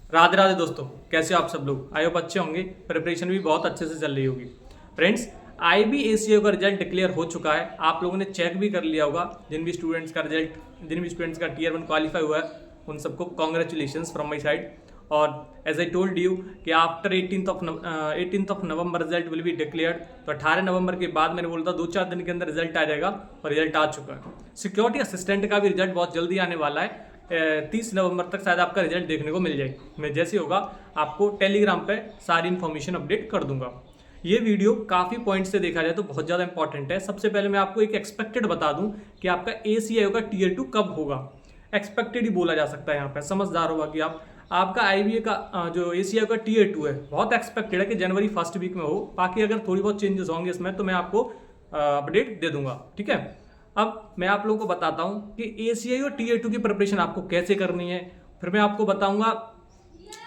राधे राधे दोस्तों, कैसे हो आप सब लोग। आई होप अच्छे होंगे। प्रिपरेशन भी बहुत अच्छे से चल रही होगी। फ्रेंड्स, IBACO का रिजल्ट डिक्लेयर हो चुका है। आप लोगों ने चेक भी कर लिया होगा। जिन भी स्टूडेंट्स का टीयर 1 क्वालिफाई हुआ है उन सबको कॉन्ग्रेचुलेशन फ्रॉम माई साइड। और एज आई टोल्ड यू कि after 18th of November result will be declared. तो 18 नवंबर के बाद मैंने बोला था 2-4 दिन के अंदर रिजल्ट आ जाएगा और रिजल्ट आ चुका है। सिक्योरिटी असिस्टेंट का भी रिजल्ट बहुत जल्दी आने वाला है। 30 नवंबर तक शायद आपका रिजल्ट देखने को मिल जाए। मैं जैसे होगा आपको टेलीग्राम पे सारी इन्फॉर्मेशन अपडेट कर दूंगा। ये वीडियो काफ़ी पॉइंट से देखा जाए तो बहुत ज़्यादा इंपॉर्टेंट है। सबसे पहले मैं आपको एक एक्सपेक्टेड बता दूं कि आपका ACIO का टीयर 2 कब होगा। एक्सपेक्टेड ही बोला जा सकता है, यहाँ पे समझदार होगा कि आपका IBA का जो ACIO का टीयर 2 है बहुत एक्सपेक्टेड है कि जनवरी फर्स्ट वीक में हो। बाकी अगर थोड़ी बहुत चेंजेस होंगे इसमें तो मैं आपको अपडेट दे दूंगा, ठीक है। अब मैं आप लोगों को बताता हूं कि ACIO टीयर 2 की प्रिपरेशन आपको कैसे करनी है। फिर मैं आपको बताऊंगा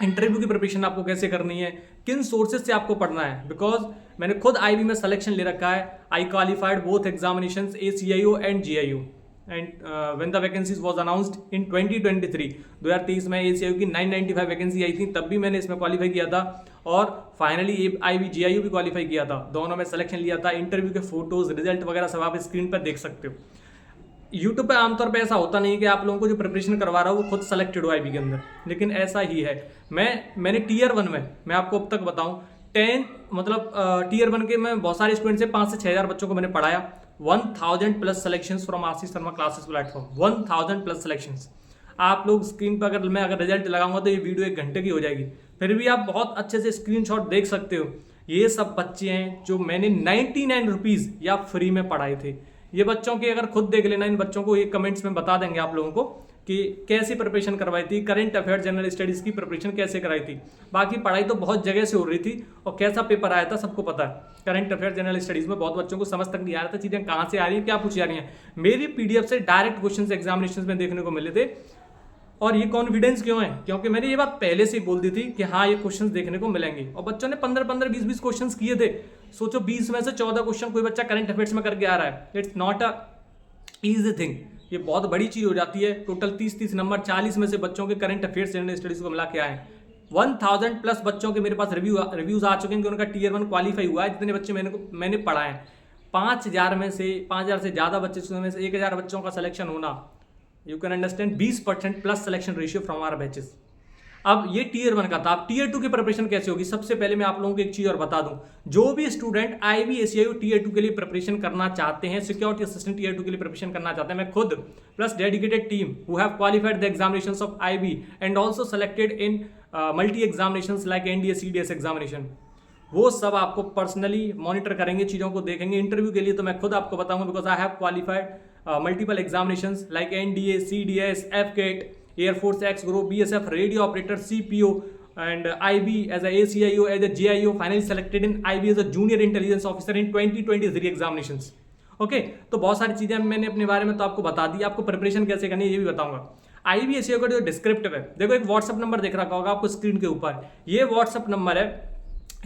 इंटरव्यू की प्रिपरेशन आपको कैसे करनी है, किन सोर्सेज से आपको पढ़ना है। बिकॉज मैंने खुद IB में सिलेक्शन ले रखा है। आई qualified both examination ACIO and GIO and when the vacancies was announced in 2023 में ACIO की 995 वैकेंसी आई थी, तब भी मैंने इसमें क्वालिफाई किया था और फाइनली IB GIO भी क्वालिफाई किया था। दोनों में सिलेक्शन लिया था। इंटरव्यू के फोटोज, रिजल्ट वगैरह सब आप स्क्रीन पर देख सकते हो। यूट्यूब पे आमतौर पे ऐसा होता नहीं कि आप लोगों को जो प्रिपरेशन करवा रहा हूँ वो खुद सेलेक्टेड हो IB के अंदर, लेकिन ऐसा ही है। मैंने टीयर 1 में मैं आपको अब तक बताऊं 10 मतलब टीयर 1 के मैं बहुत सारे स्टूडेंट से 5 से 6 हज़ार बच्चों को मैंने पढ़ाया। 1000 plus selection from Ashish Sharma classes platform. 1000 plus selection. आप लोग स्क्रीन पर अगर रिजल्ट लगाऊंगा तो ये वीडियो 1 घंटे की हो जाएगी, फिर भी आप बहुत अच्छे से स्क्रीनशॉट देख सकते हो। ये सब बच्चे हैं जो मैंने 99 रुपीज़ या फ्री में पढ़ाए थे। ये बच्चों की अगर खुद देख लेना, इन बच्चों को ये कमेंट्स में बता देंगे आप लोगों को कि कैसी प्रिपरेशन करवाई थी, करंट अफेयर जनरल स्टडीज की प्रिपरेशन कैसे कराई थी। बाकी पढ़ाई तो बहुत जगह से हो रही थी और कैसा पेपर आया था सबको पता है। करंट अफेयर जनरल स्टडीज में बहुत बच्चों को समझ तक नहीं आ रहा था चीज़ें कहाँ से आ रही हैं, क्या पूछी जा रही हैं। मेरी PDF से डायरेक्ट क्वेश्चन एग्जामिनेशन में देखने को मिले थे। और ये कॉन्फिडेंस क्यों है? क्योंकि मैंने ये बात पहले से ही बोल दी थी कि हाँ ये क्वेश्चंस देखने को मिलेंगे और बच्चों ने 15-15, 20-20 क्वेश्चंस किए थे। सोचो 20 में से 14 क्वेश्चन कोई बच्चा करंट अफेयर्स में करके आ रहा है। It's not a easy thing. ये बहुत बड़ी चीज हो जाती है। टोटल 30 नंबर 40 में से बच्चों के करंट अफेयर्स जनरल स्टडीज को मिला के आए। 1000 प्लस बच्चों के मेरे पास रिव्यूज आ चुके हैं कि उनका टीयर 1 क्वालिफाई हुआ है। जितने बच्चे मैंने पढ़ाए हैं 5000 से ज्यादा बच्चे में से 1000 बच्चों का सिलेक्शन होना, you can understand 20% plus selection ratio from our batches. अब ये टीयर 1 का था। अब टीयर 2 की प्रिपरेशन कैसे होगी? सबसे पहले मैं आप लोगों को एक चीज और बता दूं, जो भी स्टूडेंट IBACIO टीयर 2 के लिए प्रिपरेशन करना चाहते हैं, सिक्योरिटी असिस्टेंट टीयर 2 के लिए प्रिपरेशन करना चाहते हैं, मैं खुद plus dedicated team who have qualified the examinations of IB and also selected in multi examinations like NDA CDS examination, वो सब आपको पर्सनली मॉनिटर करेंगे, चीज़ों को देखेंगे। इंटरव्यू के लिए तो मैं खुद आपको बताऊंगा because I have qualified multiple examinations like NDA CDS FCAT air force x group BSF radio operator CPO and IB as a ACIO as a GIO finally selected in IB as a junior intelligence officer in 2023 examinations। Okay तो बहुत सारी चीजें मैंने अपने बारे में तो आपको बता दी। आपको प्रिपरेशन कैसे करनी है ये भी बताऊंगा। IBACIO का जो डिस्क्रिप्टिव है, देखो एक व्हाट्सअप नंबर देख रखा होगा आपको स्क्रीन के ऊपर। ये व्हाट्सअप नंबर है,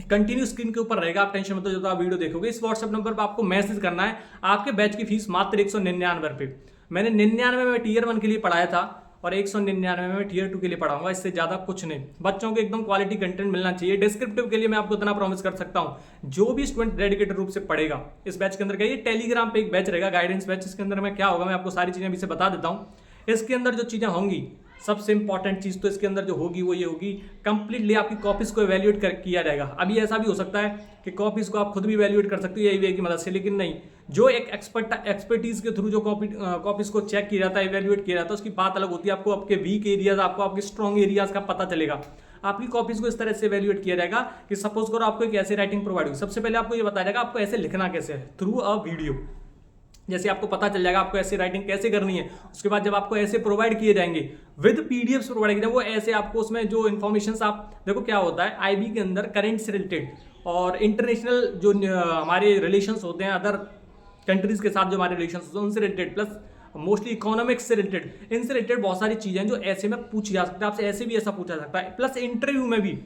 कंटिन्यू स्क्रीन के ऊपर रहेगा। आप टेंशन मत लो, जब आप वीडियो देखोगे इस व्हाट्सअप नंबर पर आपको मैसेज करना है। आपके बैच की फीस मात्र 199 रुपये। मैंने 99 में टीयर 1 के लिए पढ़ाया था और 199 में टीयर 2 के लिए पढ़ाऊंगा, इससे ज्यादा कुछ नहीं। बच्चों को एकदम क्वालिटी कंटेंट मिलना चाहिए। डिस्क्रिप्टिव के लिए मैं आपको इतना प्रॉमिस कर सकता हूं, जो भी स्टूडेंट डेडिकेटेड रूप से पढ़ेगा इस बैच के अंदर, ये टेलीग्राम पे एक बैच रहेगा गाइडेंस बैच। इसके अंदर में क्या होगा मैं आपको सारी चीजें अभी से बता देता हूं। इसके अंदर जो चीजें होंगी, सबसे इंपॉर्टेंट चीज तो इसके अंदर जो होगी वो ये होगी, कंप्लीटली आपकी कॉपीज को इवैल्यूएट किया जाएगा। अभी ऐसा भी हो सकता है कि कॉपीज को आप खुद भी इवैल्यूएट कर सकते हो AIBA की मदद से, लेकिन नहीं, जो एक एक्सपर्टीज के थ्रू जो कॉपीज को चेक किया जाता है, इवैल्यूएट किया जाता है, उसकी बात अलग होती है। आपको आपके वीक एरियाज, आपको आपके स्ट्रॉन्ग एरियाज का पता चलेगा। आपकी कॉपीज को इस तरह से इवैल्यूएट किया जाएगा कि सपोज करो आपको एक ऐसे राइटिंग प्रोवाइड हुई, सबसे पहले आपको ये बताया जाएगा आपको ऐसे लिखना कैसे है थ्रू अ वीडियो। जैसे आपको पता चल जाएगा आपको ऐसे राइटिंग कैसे करनी है। उसके बाद जब आपको ऐसे प्रोवाइड किए जाएंगे विद PDFs प्रोवाइड किए जाएंगे, वो ऐसे आपको उसमें जो इन्फॉर्मेशन आप देखो क्या होता है IB के अंदर करंट से रिलेटेड और इंटरनेशनल जो हमारे रिलेशंस होते हैं अदर कंट्रीज के साथ, जो हमारे रिलेशंस होते हैं उनसे रिलेटेड, प्लस मोस्टली इकोनॉमिक्स से रिलेटेड, इनसे रिलेटेड बहुत सारी चीजें हैं जो ऐसे में पूछी जा सकती है। आपसे ऐसे भी ऐसा पूछा जा सकता है। प्लस इंटरव्यू में भी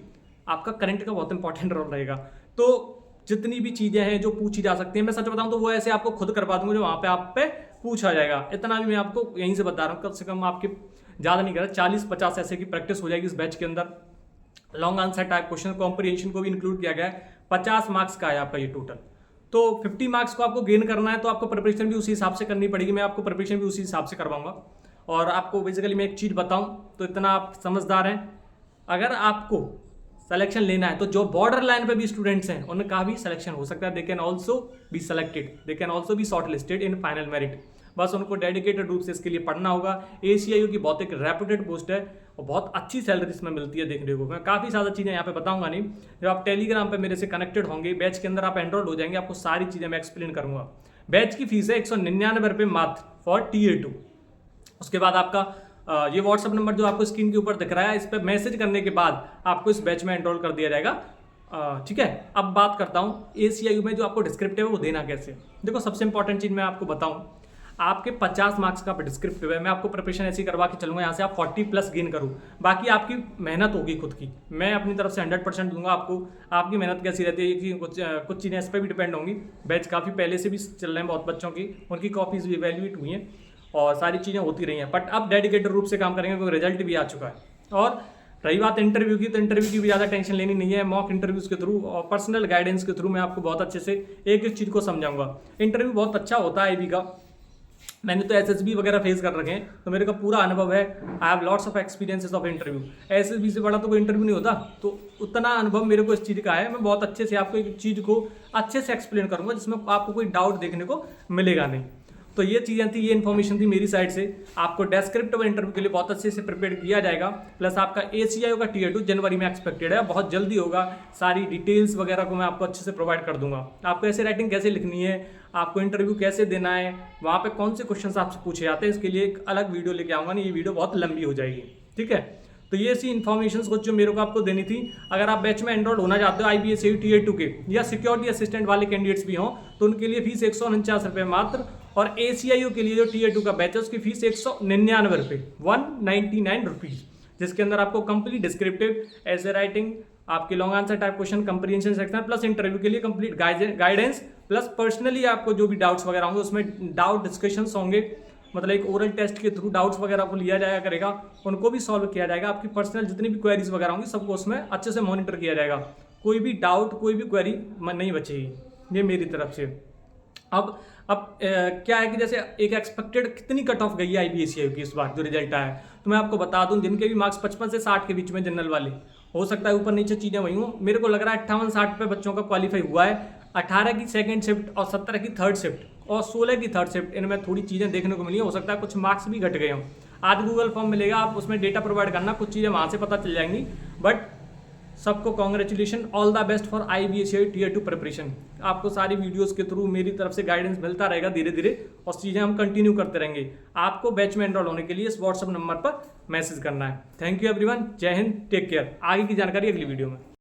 आपका करंट का बहुत इंपॉर्टेंट रोल रहेगा। तो जितनी भी चीजें हैं जो पूछी जा सकती हैं, मैं सच बताऊं तो वो ऐसे आपको खुद करवा दूंगा जो वहां पे आप पे पूछा जाएगा। इतना भी मैं आपको यहीं से बता रहा हूँ। कम से कम आपके ज्यादा नहीं कर रहा, 40-50 ऐसे की प्रैक्टिस हो जाएगी इस बैच के अंदर। Long answer type question, comprehension को भी इंक्लूड किया गया है। 50 मार्क्स का है आपका ये टोटल। तो 50 मार्क्स को आपको गेन करना है तो आपको प्रिपरेशन भी उसी हिसाब से करनी पड़ेगी। मैं आपको प्रिपरेशन भी उसी हिसाब से करवाऊंगा। और आपको बेसिकली मैं एक चीज़ बताऊं तो इतना आप समझदार हैं, अगर आपको सिलेक्शन लेना है तो जो बॉर्डर लाइन पे भी स्टूडेंट्स हैं उनका भी सिलेक्शन हो सकता है। They can also be selected, they can also be short listed in final merit. बस उनको डेडिकेटेड रूप से इसके लिए पढ़ना होगा। ACIU की बहुत एक रेपुटेड पोस्ट है और बहुत अच्छी सैलरी इसमें मिलती है देखने को। मैं काफ़ी ज़्यादा चीज़ें यहाँ पे बताऊंगा नहीं। जब आप टेलीग्राम पे मेरे से कनेक्टेड होंगे, बैच के अंदर आप एनरोल हो जाएंगे, आपको सारी चीज़ें मैं एक्सप्लेन करूँगा। बैच की फीस है 199 रुपये मात्र फॉर Tier 2। उसके बाद आपका ये व्हाट्सअप नंबर जो आपको स्क्रीन के ऊपर दिख रहा है, इस पर मैसेज करने के बाद आपको इस बैच में एनरोल कर दिया जाएगा। ठीक है, अब बात करता हूँ ACIU में जो आपको डिस्क्रिप्टिव है वो देना कैसे। देखो, सबसे इंपॉर्टेंट चीज़ मैं आपको बताऊँ, आपके 50 मार्क्स का डिस्क्रिप्टिव है। मैं आपको प्रिपरेशन ऐसी करवा के चलूँगा यहाँ से आप 40+ गेन करूँ, बाकी आपकी मेहनत होगी खुद की। मैं अपनी तरफ से 100% दूंगा आपको। आपकी मेहनत कैसी रहती है कि कुछ चीज़ें इस पर भी डिपेंड होंगी। बैच काफ़ी पहले से भी चल रहे हैं बहुत बच्चों की, उनकी कॉपीज़ भी इवैल्यूएट हुई हैं और सारी चीज़ें होती रही हैं। बट अब डेडिकेटेड रूप से काम करेंगे क्योंकि रिजल्ट भी आ चुका है। और रही बात इंटरव्यू की, तो इंटरव्यू की भी ज़्यादा टेंशन लेनी नहीं है। मॉक इंटरव्यूज़ के थ्रू और पर्सनल गाइडेंस के थ्रू मैं आपको बहुत अच्छे से एक एक चीज़ को समझाऊंगा। इंटरव्यू बहुत अच्छा होता है IB का। मैंने तो SSB वगैरह फेस कर रखे हैं, तो मेरे का पूरा अनुभव है। I have lots of experiences of interview. SSB से बड़ा तो कोई इंटरव्यू नहीं होता, तो उतना अनुभव मेरे को इस चीज़ का है। मैं बहुत अच्छे से आपको एक चीज़ को अच्छे से एक्सप्लेन करूंगा जिसमें आपको कोई डाउट देखने को मिलेगा नहीं। तो ये चीज़ें थी, ये इन्फॉर्मेशन थी मेरी साइड से। आपको डेस्क्रिप्टिव इंटरव्यू के लिए बहुत अच्छे से प्रिपेयर किया जाएगा। प्लस आपका ACIU का Tier 2 जनवरी में एक्सपेक्टेड है, बहुत जल्दी होगा। सारी डिटेल्स वगैरह को मैं आपको अच्छे से प्रोवाइड कर दूंगा। आपको ऐसे राइटिंग कैसे लिखनी है, आपको इंटरव्यू कैसे देना है, वहाँ पे कौन से क्वेश्चन आपसे पूछे जाते हैं, इसके लिए एक अलग वीडियो लेके आऊँगा। नहीं, ये वीडियो बहुत लंबी हो जाएगी। ठीक है, तो ये सी इन्फॉर्मेशन कुछ जो मेरे को आपको देनी थी। अगर आप बैच में एनरोल होना चाहते हो IBACIU Tier 2 के या सिक्योरिटी असिस्टेंट वाले कैंडिडेट्स भी हों, तो उनके लिए फीस 149 रुपये मात्र। और ACIU के लिए जो Tier 2 का बैच है उसकी फीस 199 रुपये, 199 रुपीज़, जिसके अंदर आपको कंप्लीट डिस्क्रिप्टिव, ऐसे राइटिंग, आपके long answer type question, comprehension section, plus interview के लिए कंप्लीट गाइडेंस, प्लस पर्सनली आपको जो भी डाउट्स वगैरह होंगे उसमें डाउट डिस्कशंस होंगे। मतलब एक ओरल टेस्ट के थ्रू डाउट्स वगैरह को लिया जाया करेगा, उनको भी सॉल्व किया जाएगा। आपकी पर्सनल जितनी भी क्वेरीज वगैरह होंगी सबको उसमें अच्छे से मॉनिटर किया जाएगा। कोई भी डाउट, कोई भी क्वेरी नहीं बचेगी, ये मेरी तरफ से। अब क्या है कि जैसे एक एक्सपेक्टेड कितनी कट ऑफ गई है IBACIU की इस बार जो रिजल्ट आया है, तो मैं आपको बता दूं, जिनके भी मार्क्स 55 से 60 के बीच में जनरल वाले, हो सकता है ऊपर नीचे चीज़ें वही हों। मेरे को लग रहा है 58-60 पे बच्चों का क्वालिफाई हुआ है। 18 की सेकंड शिफ्ट और 17 की थर्ड शिफ्ट और 16 की थर्ड शिफ्ट, इनमें थोड़ी चीज़ें देखने को मिली। हो सकता है कुछ मार्क्स भी घट गए हों। आज गूगल फॉर्म मिलेगा, आप उसमें डेटा प्रोवाइड करना, कुछ चीज़ें वहाँ से पता चल जाएंगी। बट सबको congratulation, all the best for IBACIU Tier 2 preparation. आपको सारी वीडियोस के थ्रू मेरी तरफ से गाइडेंस मिलता रहेगा धीरे धीरे, और चीज़ें हम कंटिन्यू करते रहेंगे। आपको बैच में एनरोल होने के लिए इस व्हाट्सअप नंबर पर मैसेज करना है। थैंक यू एवरीवन, जय हिंद, टेक केयर। आगे की जानकारी अगली वीडियो में।